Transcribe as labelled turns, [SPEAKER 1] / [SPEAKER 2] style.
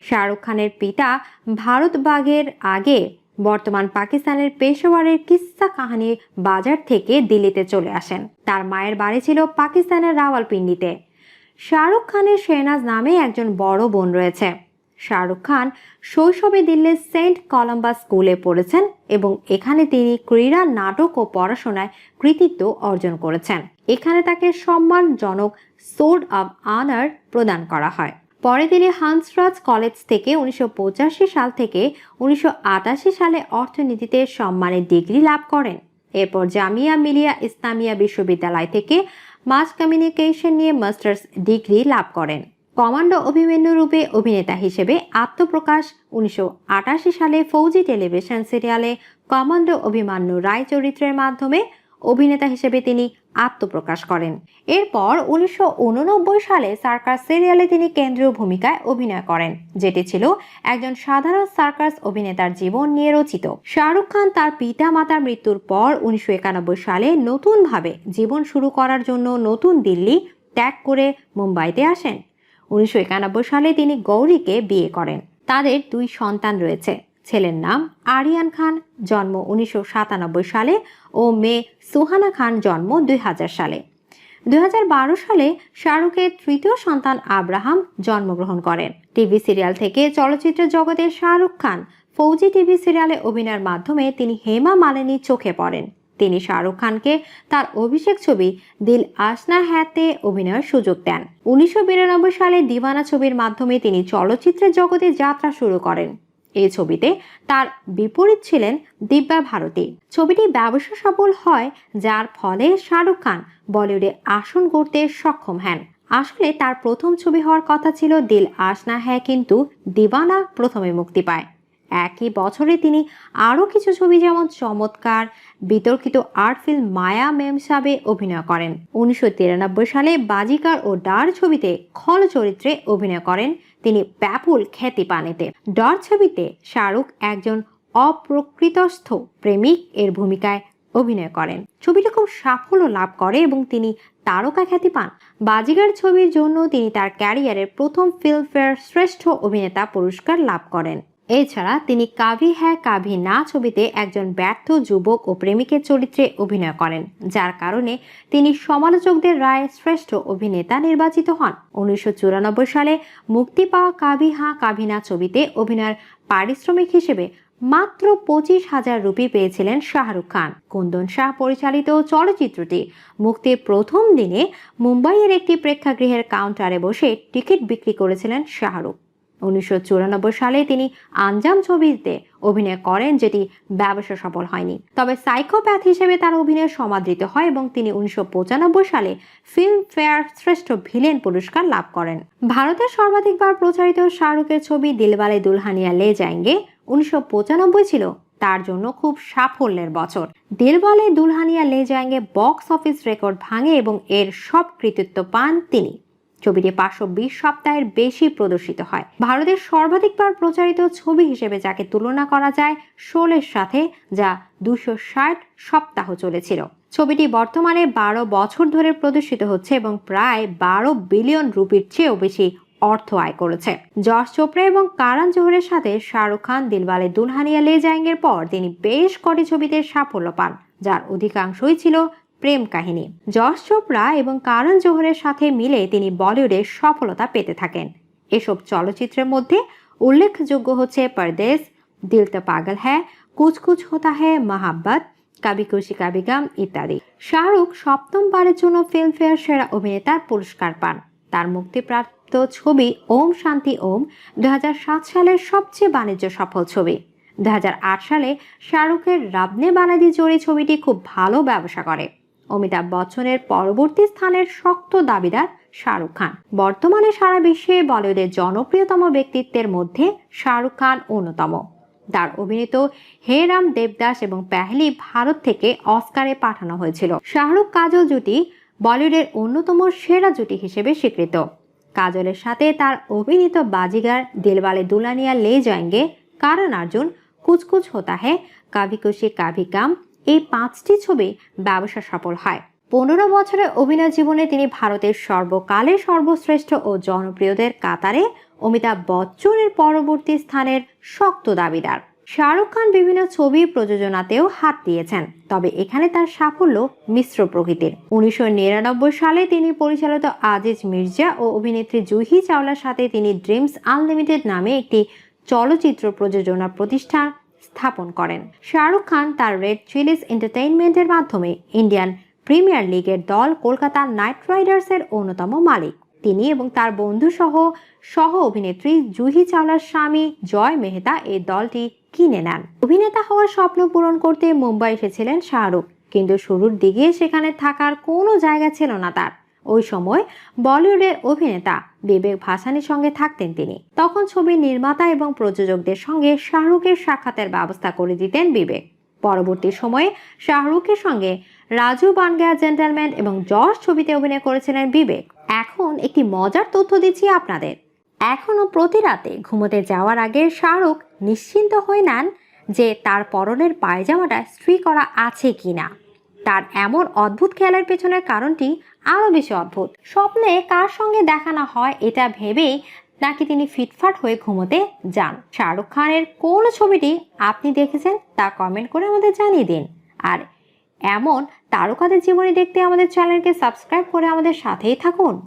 [SPEAKER 1] শাহরুখ খানের পিতা ভারত বাগের আগে বর্তমান পাকিস্তানের পেশোয়ারের কিস্সা কাহানি বাজার থেকে দিল্লিতে চলে আসেন। তার মায়ের বাড়ি ছিল পাকিস্তানের রাওয়ালপিন্ডিতে। শাহরুখ খানের শেহনাজ নামে একজন বড় বোন রয়েছে। শাহরুখ খান শৈশবে দিল্লির সেন্ট কলম্বাস স্কুলে পড়েছেন এবং এখানে তিনি ক্রীড়া, নাটক ও পড়াশোনায় কৃতিত্ব অর্জন করেছেন। এখানে তাকে সম্মানজনক সোর্ড অব অনার প্রদান করা হয়। পরে তিনি হান্সরাজ কলেজ থেকে 1985 সাল থেকে 1988 সালে অর্থনীতিতে সম্মানের ডিগ্রি লাভ করেন। এরপর জামিয়া মিলিয়া ইসলামিয়া বিশ্ববিদ্যালয় থেকে মাস কমিউনিকেশন নিয়ে মাস্টার্স ডিগ্রি লাভ করেন। কমান্ডো অভিমন্যু রূপে অভিনেতা হিসেবে আত্মপ্রকাশ 1988 সালে ফৌজি টেলিভিশন সিরিয়ালে কমান্ডো অভিমন্যু রায় চরিত্রের মাধ্যমে অভিনেতা হিসেবে তিনি আত্মপ্রকাশ করেন। এরপর 1989 সালে সার্কাস সিরিয়ালে তিনি কেন্দ্রীয় ভূমিকায় অভিনয় করেন, যেটি ছিল একজন সাধারণ সার্কাস অভিনেতার জীবন নিয়ে রচিত। শাহরুখ খান তার পিতা মাতার মৃত্যুর পর 1991 সালে নতুনভাবে জীবন শুরু করার জন্য নতুন দিল্লি ত্যাগ করে মুম্বাইতে আসেন। 1991 সালে তিনি গৌরীকে বিয়ে করেন। তাদের 2 সন্তান রয়েছে। ছেলের নাম আরিয়ান খান, জন্ম 1997 সালে, ও মেয়ে সুহানা খান, জন্ম 2000 সালে। 2012 সালে শাহরুখের তৃতীয় সন্তান আব্রাহাম জন্মগ্রহণ করেন। টিভি সিরিয়াল থেকে চলচ্চিত্র জগতে শাহরুখ খান ফৌজি টিভি সিরিয়ালে অভিনয়ের মাধ্যমে তিনি হেমা মালিনীর চোখে পড়েন। তিনি শাহরুখ খানকে তার অভিষেক ছবি দিল আশনা হ্যাতে অভিনয়ের সুযোগ দেন। 1992 সালে দিওয়ানা ছবির মাধ্যমে তিনি চলচ্চিত্রের জগতে যাত্রা শুরু করেন। এই ছবিতে তার বিপরীত ছিলেন দিব্যা ভারতী। ছবিটি ব্যবসা সফল হয়, যার ফলে শাহরুখ খান বলিউডে আসন গড়তে সক্ষম হন। আসলে তার প্রথম ছবি হওয়ার কথা ছিল দিল আশনা হ্যায়, কিন্তু দিওয়ানা প্রথমে মুক্তি পায়। একই বছরে তিনি আরও কিছু ছবি যেমন চমৎকার, বিতর্কিত আর্ট ফিল্ম মায়া মেমসাবে অভিনয় করেন। 1993 সালে বাজিকার ও ডার ছবিতে খল চরিত্রে অভিনয় করেন। তিনি ব্যাপক খ্যাতি পান এতে। ডার ছবিতে শাহরুখ একজন অপ্রকৃতস্থ প্রেমিক এর ভূমিকায় অভিনয় করেন। ছবিটি খুব সাফল্য লাভ করে এবং তিনি তারকা খ্যাতি পান। বাজিগার ছবির জন্য তিনি তার ক্যারিয়ারের প্রথম ফিল্মফেয়ার শ্রেষ্ঠ অভিনেতা পুরস্কার লাভ করেন। এছাড়া তিনি কাভি হ্যাঁ কাভি না ছবিতে একজন ব্যর্থ যুবক ও প্রেমিকের চরিত্রে অভিনয় করেন, যার কারণে তিনি সমালোচকদের রায়ে শ্রেষ্ঠ অভিনেতা নির্বাচিত হন। 1994 সালে মুক্তি পাওয়া কাভি হ্যাঁ কাভি না ছবিতে অভিনয়ের পারিশ্রমিক হিসেবে মাত্র 25,000 রুপি পেয়েছিলেন শাহরুখ খান। কুন্দন শাহ পরিচালিত চলচ্চিত্রটি মুক্তির প্রথম দিনে মুম্বাইয়ের একটি প্রেক্ষাগৃহের কাউন্টারে বসে টিকিট বিক্রি করেছিলেন শাহরুখ। 1994 সালে তিনি আঞ্জাম ছবিতে অভিনয় করেন, যেটি ব্যবসা সফল হয়নি। তবে সাইকোপ্যাথ হিসেবে তার অভিনয় সমাদৃত হয় এবং তিনি 1995 সালে ফিল্মফেয়ার শ্রেষ্ঠ ভিলেন পুরস্কার লাভ করেন। ভারতের সর্বাধিকবার প্রচারিত শাহরুখের ছবি দিলওয়ালে দুলহানিয়া লে যায়েঙ্গে 1995 ছিল তার জন্য খুব সাফল্যের বছর। Dilwale Dulhania Le যায়েঙ্গে box office record ভাঙে এবং এর সব কৃতিত্ব পান তিনি। ছবিটি 520 সপ্তাহের বেশি প্রদর্শিত হয়। ভারতের সর্বাধিকবার প্রচারিত ছবি হিসেবে যাকে তুলনা করা যায় শোলের সাথে, যা 260 সপ্তাহ চলেছিল। ছবিটি বর্তমানে 12 বছর ধরে প্রদর্শিত হচ্ছে এবং প্রায় 12 বিলিয়ন রুপির চেয়েও বেশি অর্থ আয় করেছে। যশ চোপড়া এবং কারণ জোহরের সাথে শাহরুখ খান দিলওয়ালে দুলহানিয়া লে যায়েঙ্গের পর তিনি বেশ কটি ছবিতে সাফল্য পান, যার অধিকাংশই ছিল প্রেম কাহিনী। যশ চোপড়া এবং কারণ জোহরের সাথে মিলে তিনি বলিউডে সফলতা পেতে থাকেন। এসব চলচ্চিত্রের মধ্যে উল্লেখযোগ্য হচ্ছে পরদেশ, দিল তো পাগল হ্যায়, কুছ কুছ হোতা হ্যায়, মহাব্বত, কভি খুশি কভি গম ইত্যাদি। শাহরুখ 7ম বারের জন্য ফিল্মফেয়ার সেরা অভিনেতার পুরস্কার পান। তার মুক্তিপ্রাপ্ত ছবি ওম শান্তি ওম 2007 সালের সবচেয়ে বাণিজ্য সফল ছবি। 2008 সালে শাহরুখের রাবনে বানাদি জোড়ি ছবিটি খুব ভালো ব্যবসা করে। অমিতাভ বচ্চনের পরবর্তী স্থানের শক্ত দাবিদার শাহরুখ খান। বর্তমানে সারা বিশ্বে বলিউডের জনপ্রিয়তম ব্যক্তিত্বের মধ্যে শাহরুখ খান অন্যতম। তার অভিনীত হে রাম, দেবদাস এবং পেহলি ভারত থেকে অস্কারে পাঠানো হয়েছিল। শাহরুখ কাজল জুটি বলিউডের অন্যতম সেরা জুটি হিসেবে স্বীকৃত। কাজলের সাথে তার অভিনীত বাজিগার, দিলওয়ালে দুলহানিয়া লে যায়েঙ্গে, কারণ অর্জুন, কুছ কুছ হোতা হ্যায়, কভি খুশি কভি গম এই 5টি ছবি ব্যবসা সফল হয়। 15 বছরের অভিনয় জীবনে তিনি ভারতের সর্বকালের সর্বশ্রেষ্ঠ ও জনপ্রিয়দের কাতারে অমিতাভ বচ্চনের পরবর্তী স্থানের শক্ত দাবিদার। শাহরুখ খান বিভিন্ন ছবি প্রযোজনাতেও হাত দিয়েছেন, তবে এখানে তার সাফল্য মিশ্র প্রকৃতির। 1999 সালে তিনি পরিচালিত আজিজ মির্জা ও অভিনেত্রী জুহি চাওলার সাথে তিনি ড্রিমস আনলিমিটেড নামে একটি চলচ্চিত্র প্রযোজনা প্রতিষ্ঠান স্থাপন করেন। শাহরুখ খান তার রেড চিলিজ এন্টারটেইনমেন্টের মাধ্যমে ইন্ডিয়ান প্রিমিয়ার লিগের দল কলকাতা নাইট রাইডার্সের অন্যতম মালিক। তিনি এবং তার বন্ধু সহ অভিনেত্রী জুহি চাওলার স্বামী জয় মেহতা এই দলটি কিনে নেন। অভিনেতা হওয়ার স্বপ্ন পূরণ করতে মুম্বাই এসেছিলেন শাহরুখ, কিন্তু শুরুর দিকে সেখানে থাকার কোনো জায়গা ছিল না তার। ওই সময় বলিউডের অভিনেতা বিবেক ভাসানীর সঙ্গে থাকতেন তিনি। তখন ছবির নির্মাতা এবং প্রযোজকদের সঙ্গে শাহরুখের সাক্ষাতের ব্যবস্থা করে দিতেন বিবেক। পরবর্তী সময়ে শাহরুখের সঙ্গে রাজু বান গয়া জেন্টলম্যান এবং যশ ছবিতে অভিনয় করেছিলেন বিবেক। এখন একটি মজার তথ্য দিচ্ছি আপনাদের। এখনো প্রতি রাতে ঘুমোতে যাওয়ার আগে শাহরুখ নিশ্চিন্ত হয়ে নেন যে তার পরনের পায়জামাটা ইস্ত্রি করা আছে কিনা। তার এমন অদ্ভুত খেয়ালের পেছনের কারণটি আরো বেশি অদ্ভুত। স্বপ্নে কার সঙ্গে দেখা না হয় এটা ভেবেই নাকি তিনি ফিটফাট হয়ে ঘুমোতে যান। শাহরুখ খানের কোন ছবিটি আপনি দেখেছেন তা কমেন্ট করে আমাদের জানিয়ে দিন। আর এমন তারকাদের জীবনী দেখতে আমাদের চ্যানেলকে সাবস্ক্রাইব করে আমাদের সাথেই থাকুন।